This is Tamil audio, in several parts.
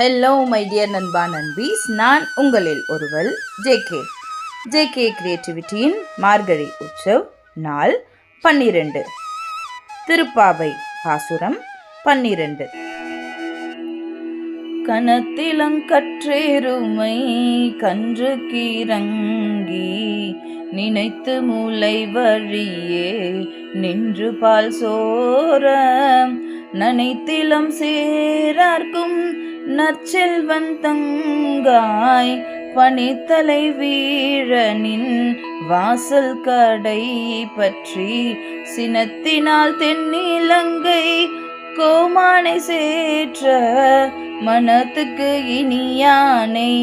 ஹலோ மை டியர் நண்பா நண்பீஸ், நான் உங்களில் ஒருவள் ஜேகே. ஜேகே கிரியேட்டிவிட்டியின் மார்கழி உற்சவ் நாள் 12. திருப்பாவை பாசுரம் 12. கனத்திலங்கற்றேருமை கன்று கீரங்கி நினைத்து மூளை வழியே நின்று பால் சோர நனைத்திலம் சேரார்க்கும் நற்செல்வன் தங்காய் பனித்தலை வீழனின் வாசல் கடை பற்றி சினத்தினால் தென்னிலங்கை கோமானை சேற்ற மனத்துக்கு இனியானை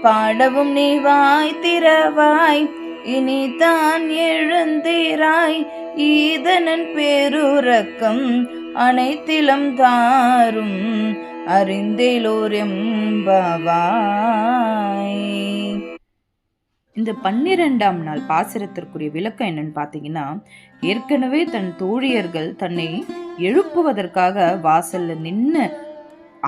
பாடவும் நீ வாய் திறவாய் இனிதான் எழுந்திராய் ஈதனன் பேருறக்கம் அனைத்திலம் தாரும் அறிந்தேலோர் எம்பவாய். இந்த 12ஆம் நாள் பாசுரத்திற்குரிய விளக்கம் என்னன்னு பார்த்தீங்கன்னா, ஏற்கனவே தன் தோழியர்கள் தன்னை எழுப்புவதற்காக வாசல்ல நின்று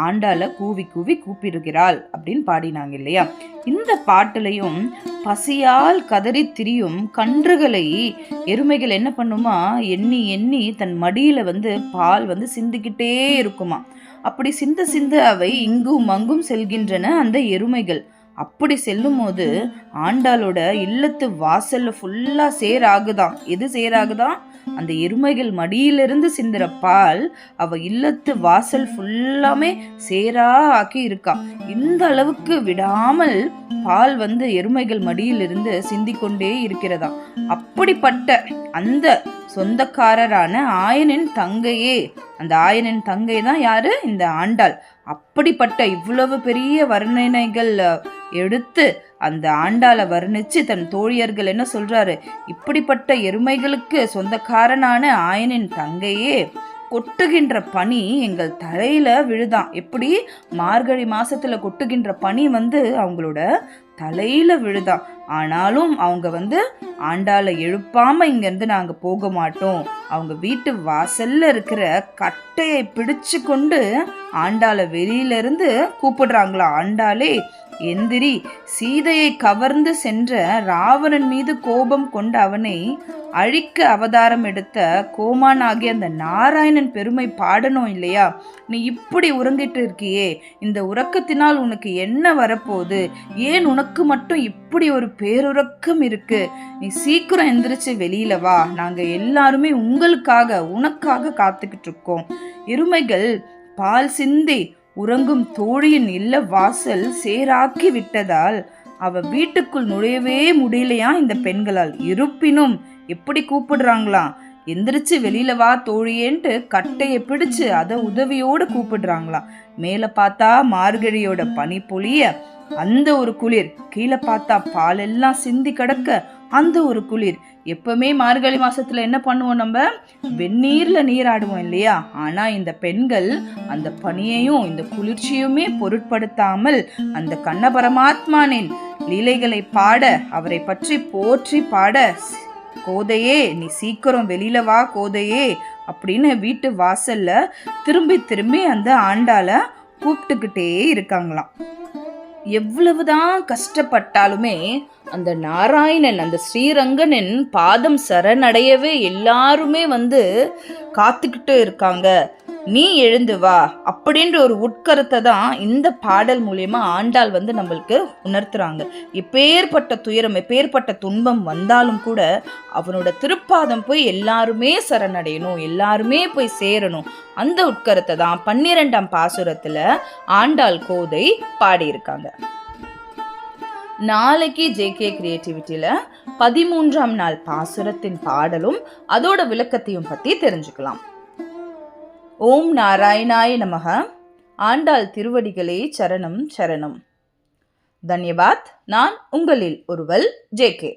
ஆண்டால கூவி கூவி கூப்பிடுகிறாள் அப்படின்னு பாடினாங்க இல்லையா. இந்த பாட்டுலையும் பசியால் கதறி திரியும் கன்றுகளை எருமைகள் என்ன பண்ணுமா, எண்ணி எண்ணி தன் மடியில பால் சிந்திக்கிட்டே இருக்குமா. அப்படி சிந்த அவை இங்கும் அங்கும் செல்கின்றன அந்த எருமைகள். அப்படி செல்லும் போது ஆண்டாளோட இல்லத்து வாசல்ல ஃபுல்லா சேராகுதான். எது சேராகுதான்? அந்த எருமைகள் மடியிலிருந்து சிந்துற பால் அவ இல்லத்து வாசல் ஃபுல்லாமே சேரா ஆக்கி இருக்கா. இந்த அளவுக்கு விடாமல் பால் எருமைகள் மடியிலிருந்து சிந்திக்கொண்டே இருக்கிறதா. அப்படிப்பட்ட அந்த சொந்தக்காரரான ஆயனின் தங்கையே, அந்த ஆயனின் தங்கை தான் யாரு? இந்த ஆண்டாள். அப்படிப்பட்ட இவ்வளவு பெரிய வர்ணனைகள் எடுத்து அந்த ஆண்டாளை வர்ணிச்சு தன் தோழியர்கள் என்ன சொல்றாரு, இப்படிப்பட்ட எருமைகளுக்கு சொந்தக்காரனான ஆயனின் தங்கையே, கொட்டுகின்ற பனி எங்கள் தலையில விழுதான். எப்படி? மார்கழி மாசத்துல கொட்டுகின்ற பனி அவங்களோட தலையில விழுதான். ஆனாலும் அவங்க ஆண்டாளை எழுப்பாம இங்கிருந்து நாங்க போக மாட்டோம். அவங்க வீட்டு வாசல்ல இருக்கிற கட்டையை பிடிச்சு கொண்டு ஆண்டாளை வெளியில இருந்து கூப்பிடுறாங்களா. ஆண்டாளே எந்திரி, சீதையை கவர்ந்து சென்ற ராவணன் மீது கோபம் கொண்ட அவனை அழிக்க அவதாரம் எடுத்த கோமான் ஆகிய அந்த நாராயணன் பெருமை பாடணும் இல்லையா. நீ இப்படி உறங்கிட்டு இருக்கியே, இந்த உறக்கத்தினால் உனக்கு என்ன வரப்போகுது? ஏன் உனக்கு மட்டும் இப்படி ஒரு பேருறக்கம் இருக்கு? நீ சீக்கிரம் எந்திரிச்சு வெளியில வா, நாங்க எல்லாருமே உனக்காக காத்துக்கிட்டு இருக்கோம். எருமைகள் பால் சிந்தி உறங்கும் தோழியின் இல்ல வாசல் சேராக்கி விட்டதால் அவ வீட்டுக்குள் நுழையவே முடியலையா இந்த பெண்களால். இருப்பினும் எப்படி கூப்பிடுறாங்களாம், எந்திரிச்சு வெளியில வா தோழியேன்ட்டு கட்டையை பிடிச்சு அதை உதவியோடு கூப்பிடுறாங்களாம். மேல பார்த்தா மார்கழியோட பனி பொழிய அந்த ஒரு குளிர், கீழே பார்த்தா பால் எல்லாம் சிந்தி கிடக்க அந்த ஒரு குளிர். எப்பவுமே மார்கழி மாசத்துல என்ன பண்ணுவோம், நம்ம வெந்நீர்ல நீராடுவோம் இல்லையா. ஆனா இந்த பெண்கள் அந்த பனியையும் இந்த குளிர்ச்சியுமே பொருட்படுத்தாமல் அந்த கண்ண பரமாத்மானின் லீலைகளை பாட, அவரை பற்றி போற்றி பாட, கோதையே நீ சீக்கிரம் வெளியில வா கோதையே அப்படின்னு வீட்டு வாசல்ல திரும்பி திரும்பி அந்த ஆண்டாளை கூப்பிட்டுக்கிட்டே இருக்காங்களாம். எவ்வளவுதான் கஷ்டப்பட்டாலுமே அந்த நாராயணன், அந்த ஸ்ரீரங்கனின் பாதம் சரணடையவே எல்லாருமே காத்துக்கிட்டு இருக்காங்க. நீ எழுந்து வா அப்படின்ற ஒரு உட்கருத்தை தான் இந்த பாடல் மூலியமா ஆண்டாள் நம்மளுக்கு உணர்த்துறாங்க. எப்பேற்பட்ட துயரம், எப்பேற்பட்ட துன்பம் வந்தாலும் கூட அவனோட திருப்பாதம் போய் எல்லாருமே சரணடையணும், எல்லாருமே போய் சேரணும். அந்த உட்கருத்தை தான் 12ஆம் பாசுரத்துல ஆண்டாள் கோதை பாடியிருக்காங்க. நாளைக்கு ஜேகே கிரியேட்டிவிட்டியில 13ஆம் நாள் பாசுரத்தின் பாடலும் அதோட விளக்கத்தையும் பத்தி தெரிஞ்சுக்கலாம். ஓம் நாராயணாய நமக. ஆண்டாள் திருவடிகளே சரணம் சரணம். தன்யவாத். நான் உங்களில் ஒருவள் ஜேகே.